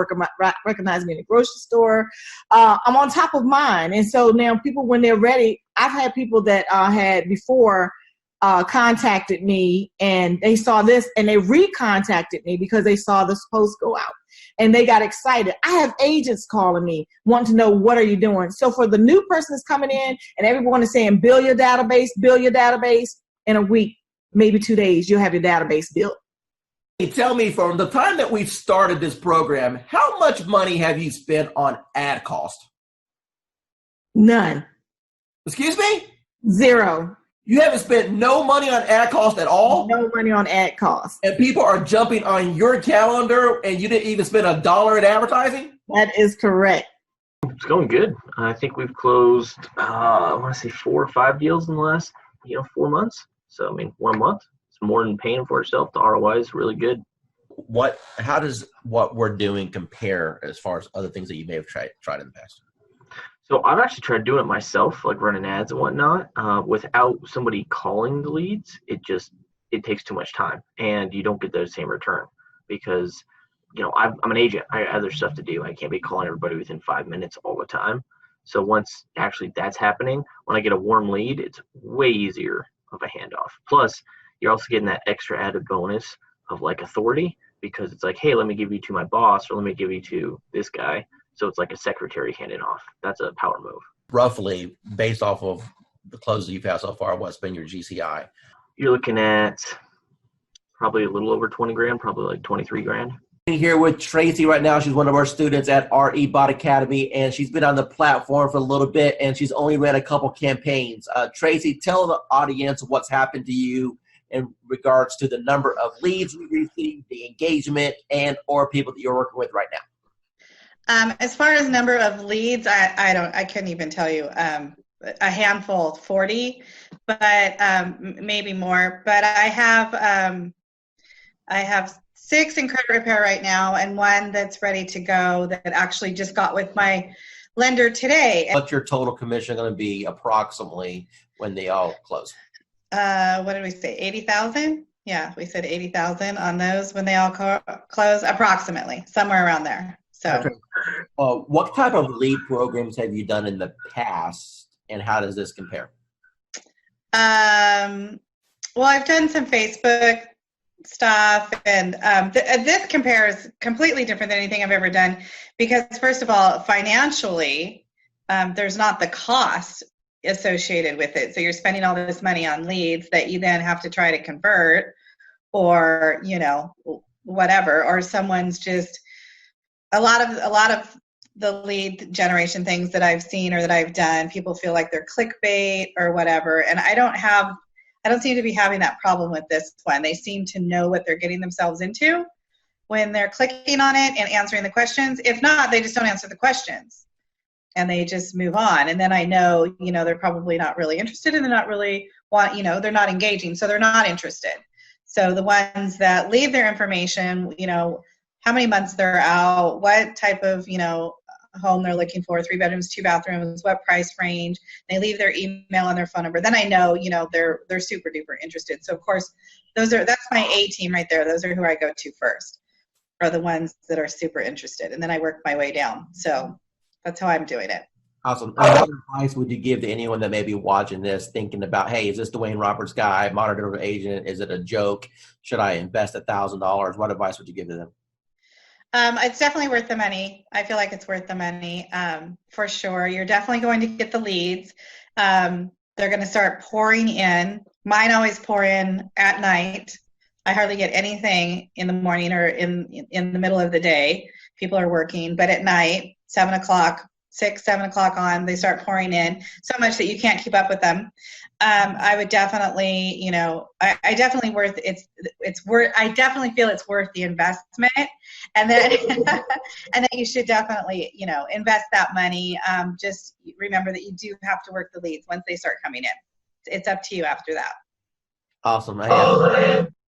recognize me in the grocery store. I'm on top of mind. And so now people, when they're ready, I've had people that had before contacted me and they saw this and they recontacted me because they saw this post go out and they got excited. I have agents calling me wanting to know, what are you doing? So for the new person that's coming in and everyone is saying, build your database in a week, maybe 2 days, you'll have your database built. Tell me, from the time that we've started this program, how much money have you spent on ad cost? None. Excuse me? Zero. You haven't spent no money on ad cost at all? No money on ad cost. And people are jumping on your calendar and you didn't even spend $1 in advertising? That is correct. It's going good. I think we've closed, I want to say 4 or 5 deals in the last, 4 months. So, 1 month. It's more than paying for itself. The ROI is really good. How does what we're doing compare as far as other things that you may have tried in the past? So I've actually tried doing it myself, like running ads and whatnot, without somebody calling the leads. It takes too much time and you don't get the same return because, I'm an agent. I have other stuff to do. I can't be calling everybody within 5 minutes all the time. So once actually that's happening, when I get a warm lead, it's way easier of a handoff. Plus, you're also getting that extra added bonus of like authority because it's like, hey, let me give you to my boss or let me give you to this guy. So it's like a secretary handing off. That's a power move. Roughly, based off of the closes you've had so far, what's been your GCI? You're looking at probably a little over 20 grand, probably like 23 grand. Here with Tracy right now. She's one of our students at RE Bot Academy, and she's been on the platform for a little bit, and she's only ran a couple campaigns. Tracy, tell the audience what's happened to you in regards to the number of leads you received, the engagement, and or people that you're working with right now. As far as number of leads, I couldn't even tell you. A handful, 40, but maybe more. But I have 6 in credit repair right now, and 1 that's ready to go that actually just got with my lender today. What's your total commission going to be approximately when they all close? What did we say? 80,000? Yeah, we said 80,000 on those when they all close, approximately somewhere around there. So, what type of lead programs have you done in the past, and how does this compare? Well, I've done some Facebook stuff, and this compares completely different than anything I've ever done because, first of all, financially, there's not the cost associated with it. So you're spending all this money on leads that you then have to try to convert, or whatever, or someone's just. A lot of the lead generation things that I've seen or that I've done, people feel like they're clickbait or whatever. And I don't seem to be having that problem with this one. They seem to know what they're getting themselves into when they're clicking on it and answering the questions. If not, they just don't answer the questions and they just move on. And then I know, they're probably not really interested and they're not really they're not engaging. So they're not interested. So the ones that leave their information, how many months they're out, what type of, home they're looking for, 3 bedrooms, 2 bathrooms, what price range, they leave their email and their phone number. Then I know, they're super duper interested. So of course, that's my A team right there. Those are who I go to first, are the ones that are super interested. And then I work my way down. So that's how I'm doing it. Awesome. What advice would you give to anyone that may be watching this thinking about, hey, is this Dwayne Roberts guy, modern digital agent? Is it a joke? Should I invest $1,000? What advice would you give to them? It's definitely worth the money. I feel like it's worth the money, for sure. You're definitely going to get the leads. They're going to start pouring in. Mine always pour in at night. I hardly get anything in the morning or in the middle of the day. People are working, but at night, 7 o'clock, 6, 7 o'clock on, they start pouring in so much that you can't keep up with them. I would definitely, I definitely I definitely feel it's worth the investment. And then, and then you should definitely, invest that money. Just remember that you do have to work the leads once they start coming in. It's up to you after that. Awesome.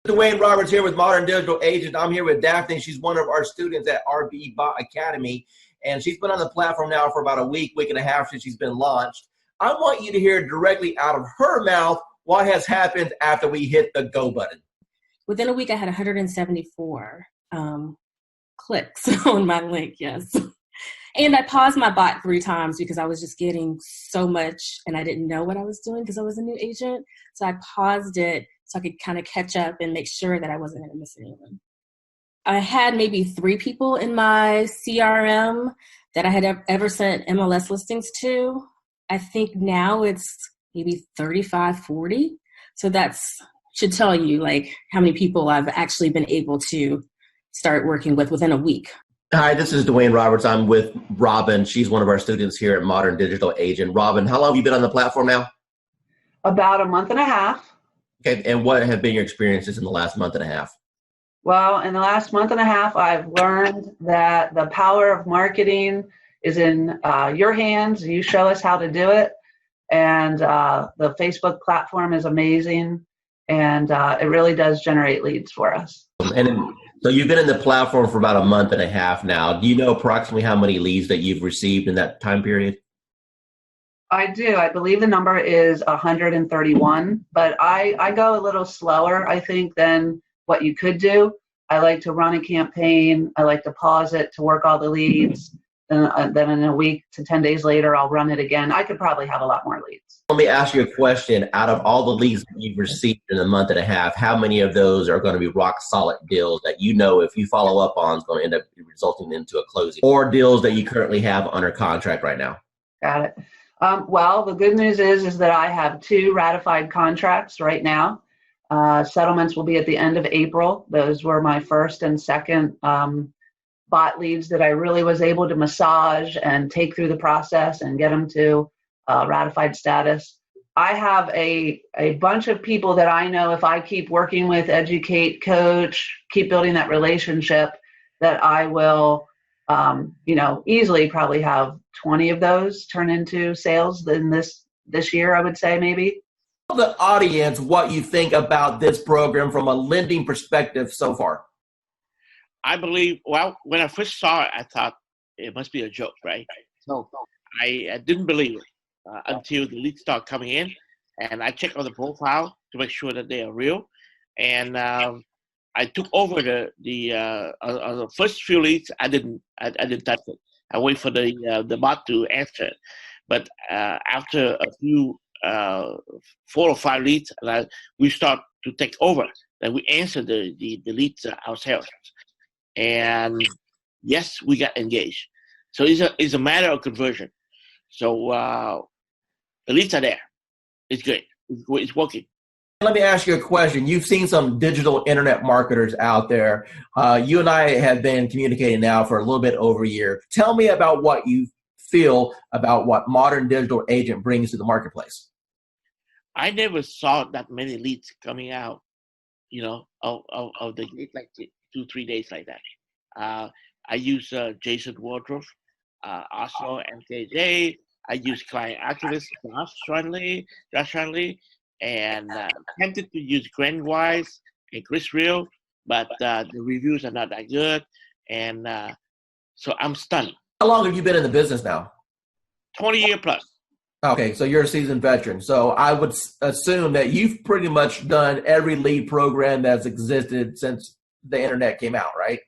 Dwayne Roberts here with Modern Digital Agent. I'm here with Daphne. She's one of our students at RB Bot Academy, and she's been on the platform now for about a week and a half since she's been launched. I want you to hear directly out of her mouth what has happened after we hit the go button. Within a week, I had 174 clicks on my link, yes. And I paused my bot 3 times because I was just getting so much and I didn't know what I was doing because I was a new agent. So I paused it so I could kind of catch up and make sure that I wasn't going to miss anyone. I had maybe 3 people in my CRM that I had ever sent MLS listings to. I think now it's maybe 35, 40. So that's should tell you like how many people I've actually been able to start working with within a week. Hi, this is Dwayne Roberts. I'm with Robin. She's one of our students here at Modern Digital Agent. Robin, how long have you been on the platform now? About a month and a half. Okay, and what have been your experiences in the last month and a half? Well, in the last month and a half, I've learned that the power of marketing is in your hands. You show us how to do it. And the Facebook platform is amazing. And it really does generate leads for us. So you've been in the platform for about a month and a half now. Do you know approximately how many leads that you've received in that time period? I do. I believe the number is 131, but I go a little slower, I think, than what you could do. I like to run a campaign. I like to pause it to work all the leads. And then in a week to 10 days later, I'll run it again. I could probably have a lot more leads. Let me ask you a question. Out of all the leads that you've received in a month and a half, how many of those are going to be rock solid deals that you know if you follow up on is going to end up resulting into a closing, or deals that you currently have under contract right now? Got it. Well, the good news is that I have 2 ratified contracts right now. Settlements will be at the end of April. Those were my first and second bot leads that I really was able to massage and take through the process and get them to ratified status. I have a bunch of people that I know if I keep working with, educate, coach, keep building that relationship, that I will, easily probably have 20 of those turn into sales in this year, I would say maybe. Tell the audience what you think about this program from a lending perspective so far. I believe, well, when I first saw it, I thought it must be a joke, right? So I didn't believe it until the leads start coming in, and I checked on the profile to make sure that they are real. And I took over the first few leads. I didn't touch it. I wait for the bot to answer it. But after a few 4 or 5 leads, we start to take over. Then we answer the leads ourselves. And yes, we got engaged. So it's a matter of conversion. So the leads are there. It's good. It's working. Let me ask you a question. You've seen some digital internet marketers out there. You and I have been communicating now for a little bit over a year. Tell me about what you feel about what Modern Digital Agent brings to the marketplace. I never saw that many leads coming out, of the like 2-3 days like that. I use Jason Wardrobe, also MKJ. I use client activist Josh Shanley, and tempted to use Grant Wise and Chris Real, but the reviews are not that good, and so I'm stunned. How long have you been in the business now? 20 years plus. Okay, so you're a seasoned veteran. So I would assume that you've pretty much done every lead program that's existed since the internet came out, right?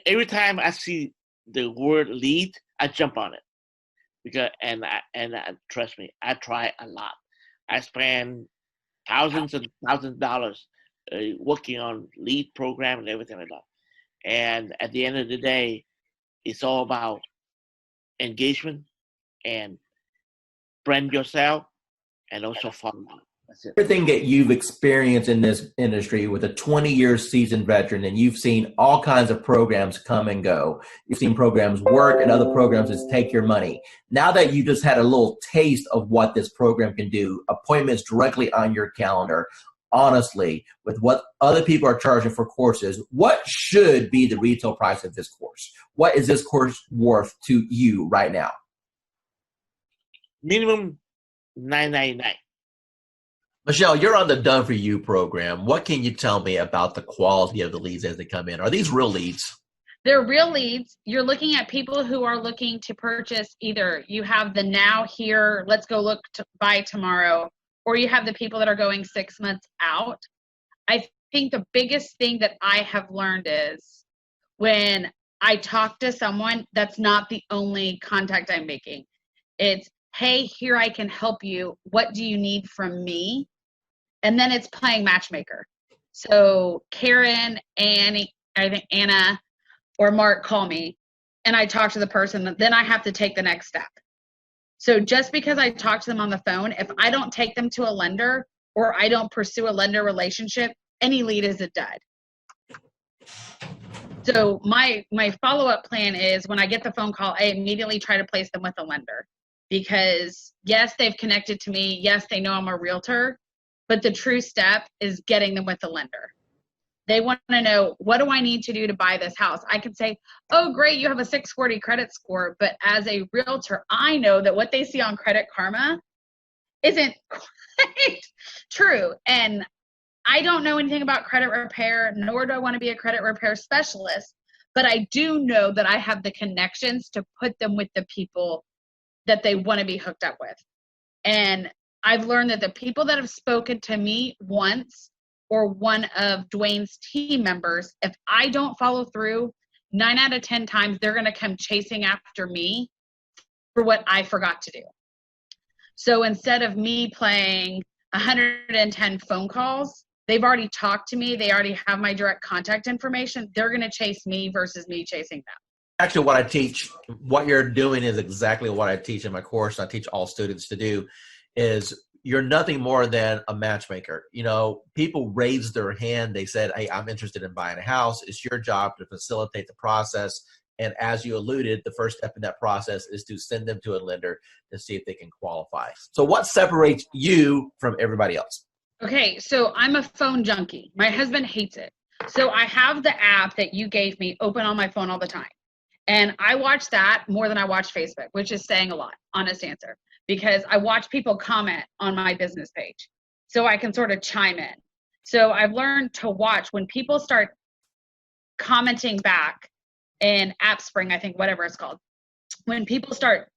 Every time I see the word lead, I jump on it because and trust me, I try a lot. I spend thousands and thousands of dollars working on lead program and everything like that. And at the end of the day, it's all about engagement and brand yourself and also follow up. Everything that you've experienced in this industry with a 20-year seasoned veteran, and you've seen all kinds of programs come and go. You've seen programs work and other programs just take your money. Now that you just had a little taste of what this program can do, appointments directly on your calendar, honestly, with what other people are charging for courses, what should be the retail price of this course? What is this course worth to you right now? Minimum $9.99. Michelle, you're on the Done For You program. What can you tell me about the quality of the leads as they come in? Are these real leads? They're real leads. You're looking at people who are looking to purchase. Either you have the now, here, let's go look to buy tomorrow, or you have the people that are going 6 months out. I think the biggest thing that I have learned is when I talk to someone, that's not the only contact I'm making. It's, hey, here, I can help you. What do you need from me? And then it's playing matchmaker. So Karen, Annie, I think Anna or Mark call me and I talk to the person, then I have to take the next step. So just because I talk to them on the phone, if I don't take them to a lender or I don't pursue a lender relationship, any lead is a dud. So my follow-up plan is when I get the phone call, I immediately try to place them with a lender. Because yes, they've connected to me. Yes, they know I'm a realtor. But the true step is getting them with a lender. They want to know, what do I need to do to buy this house? I can say, oh, great, you have a 640 credit score. But as a realtor, I know that what they see on Credit Karma isn't quite true. And I don't know anything about credit repair, nor do I want to be a credit repair specialist. But I do know that I have the connections to put them with the people that they want to be hooked up with. And I've learned that the people that have spoken to me once or one of Dwayne's team members, if I don't follow through, 9 out of 10 times, they're going to come chasing after me for what I forgot to do. So instead of me playing 110 phone calls, they've already talked to me. They already have my direct contact information. They're going to chase me versus me chasing them. Actually, what I teach, what you're doing is exactly what I teach in my course. I teach all students to do is you're nothing more than a matchmaker. You know, people raised their hand. They said, hey, I'm interested in buying a house. It's your job to facilitate the process. And as you alluded, the first step in that process is to send them to a lender to see if they can qualify. So what separates you from everybody else? Okay, so I'm a phone junkie. My husband hates it. So I have the app that you gave me open on my phone all the time. And I watch that more than I watch Facebook, which is saying a lot, honest answer, because I watch people comment on my business page so I can sort of chime in. So I've learned to watch when people start commenting back in AppSpring, I think, whatever it's called. When people start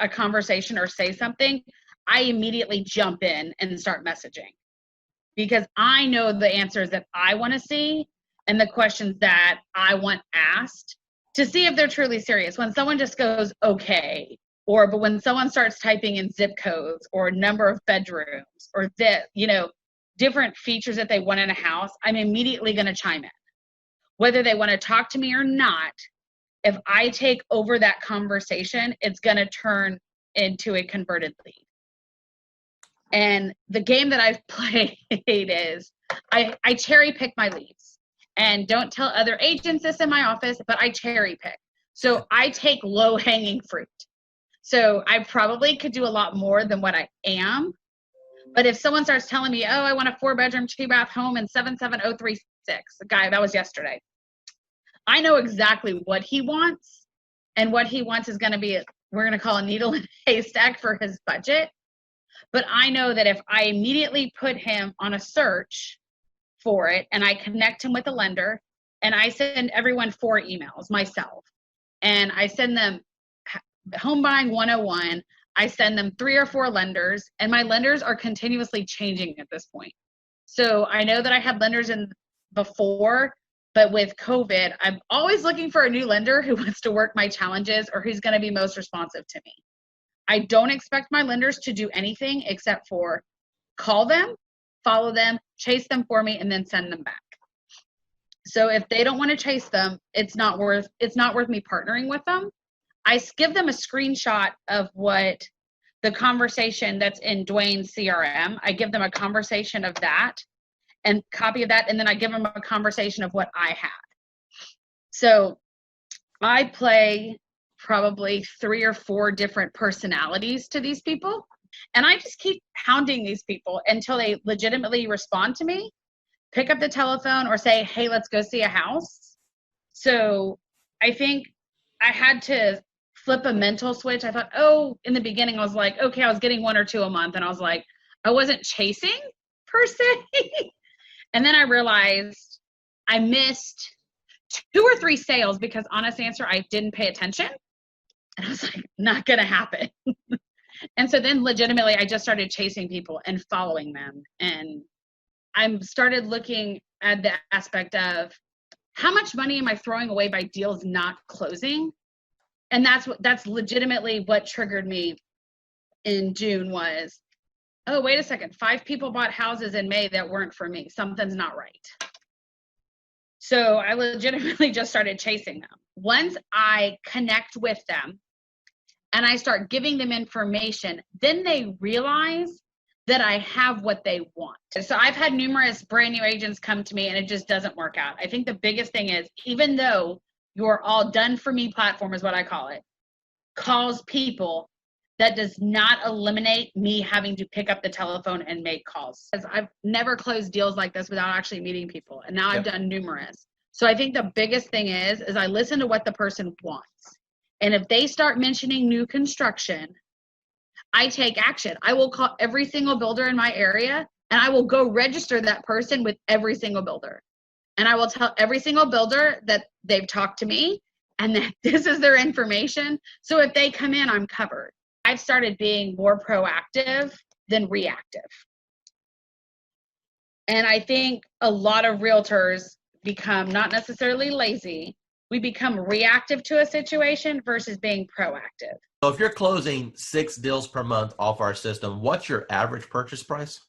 a conversation or say something, I immediately jump in and start messaging because I know the answers that I want to see and the questions that I want asked to see if they're truly serious. When someone just goes, okay, but when someone starts typing in zip codes or number of bedrooms or different features that they want in a house, I'm immediately going to chime in. Whether they want to talk to me or not, if I take over that conversation, it's going to turn into a converted lead. And the game that I've played is I cherry pick my leads. And don't tell other agents this in my office, but I cherry pick. So I take low-hanging fruit. So I probably could do a lot more than what I am. But if someone starts telling me, oh, I want a 4-bedroom, 2-bath home in 77036, the guy, that was yesterday. I know exactly what he wants. And what he wants is going to be, we're going to call a needle in a haystack for his budget. But I know that if I immediately put him on a search for it and I connect him with a lender and I send everyone 4 emails myself and I send them Home Buying 101, I send them 3 or 4 lenders and my lenders are continuously changing at this point. So I know that I had lenders in before, but with COVID, I'm always looking for a new lender who wants to work my challenges or who's going to be most responsive to me. I don't expect my lenders to do anything except for call them, follow them, chase them for me, and then send them back. So if they don't want to chase them, it's not worth me partnering with them. I give them a screenshot of what the conversation that's in Dwayne's CRM. I give them a conversation of that and copy of that, and then I give them a conversation of what I had. So I play probably 3 or 4 different personalities to these people, and I just keep hounding these people until they legitimately respond to me, pick up the telephone, or say, hey, let's go see a house. So I think I had to flip a mental switch. I thought, in the beginning I was like, okay, I was getting 1 or 2 a month, and I was like, I wasn't chasing per se. And then I realized I missed 2 or 3 sales because, honest answer, I didn't pay attention. And I was like, not going to happen. And so then legitimately I just started chasing people and following them. And I started looking at the aspect of how much money am I throwing away by deals not closing? And that's legitimately what triggered me in June was, oh, wait a second, 5 people bought houses in May that weren't for me. Something's not right. So I legitimately just started chasing them. Once I connect with them and I start giving them information, then they realize that I have what they want. So I've had numerous brand new agents come to me and it just doesn't work out. I think the biggest thing is, even though your all done for me platform is what I call it, calls people, that does not eliminate me having to pick up the telephone and make calls. Because I've never closed deals like this without actually meeting people. And now I've done numerous. So I think the biggest thing is I listen to what the person wants. And if they start mentioning new construction, I take action. I will call every single builder in my area and I will go register that person with every single builder. And I will tell every single builder that they've talked to me and that this is their information. So if they come in, I'm covered. I've started being more proactive than reactive. And I think a lot of realtors become not necessarily lazy. We become reactive to a situation versus being proactive. So if you're closing 6 deals per month off our system, what's your average purchase price?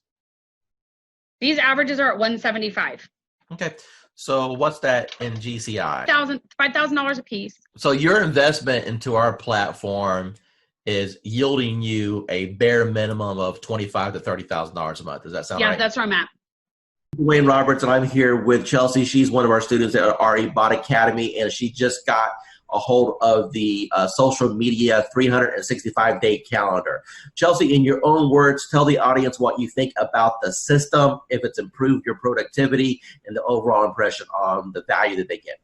These averages are at $175. Okay. So what's that in GCI? $5,000 a piece. So your investment into our platform is yielding you a bare minimum of $25,000 to $30,000 a month. Does that sound right? Yeah, that's where I'm at. Dwayne Roberts, and I'm here with Chelsea. She's one of our students at RE Bot Academy, and she just got a hold of the social media 365-day calendar. Chelsea, in your own words, tell the audience what you think about the system, if it's improved your productivity, and the overall impression on the value that they get.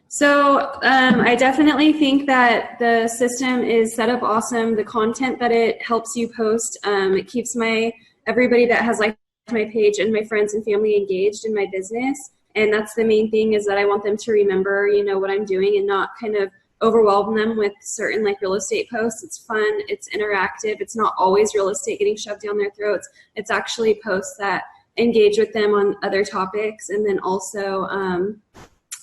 So I definitely think that the system is set up awesome. The content that it helps you post, it keeps everybody that has liked my page and my friends and family engaged in my business. And that's the main thing, is that I want them to remember, what I'm doing and not kind of overwhelm them with certain real estate posts. It's fun, it's interactive, it's not always real estate getting shoved down their throats. It's actually posts that engage with them on other topics. And then also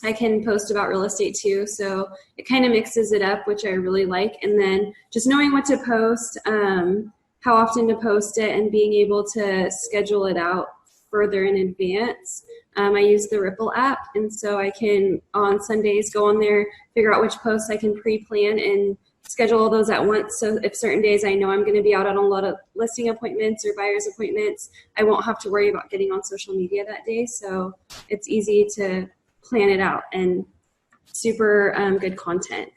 I can post about real estate too. So it kind of mixes it up, which I really like. And then just knowing what to post, how often to post it, and being able to schedule it out further in advance. I use the Ripple app, and so I can, on Sundays, go on there, figure out which posts I can pre-plan and schedule all those at once. So if certain days I know I'm going to be out on a lot of listing appointments or buyer's appointments, I won't have to worry about getting on social media that day. So it's easy to plan it out, and super good content.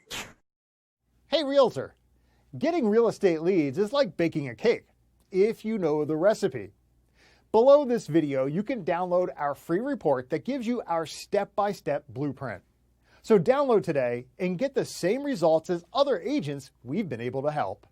Hey, realtor. Getting real estate leads is like baking a cake, if you know the recipe. Below this video, you can download our free report that gives you our step-by-step blueprint. So download today and get the same results as other agents we've been able to help.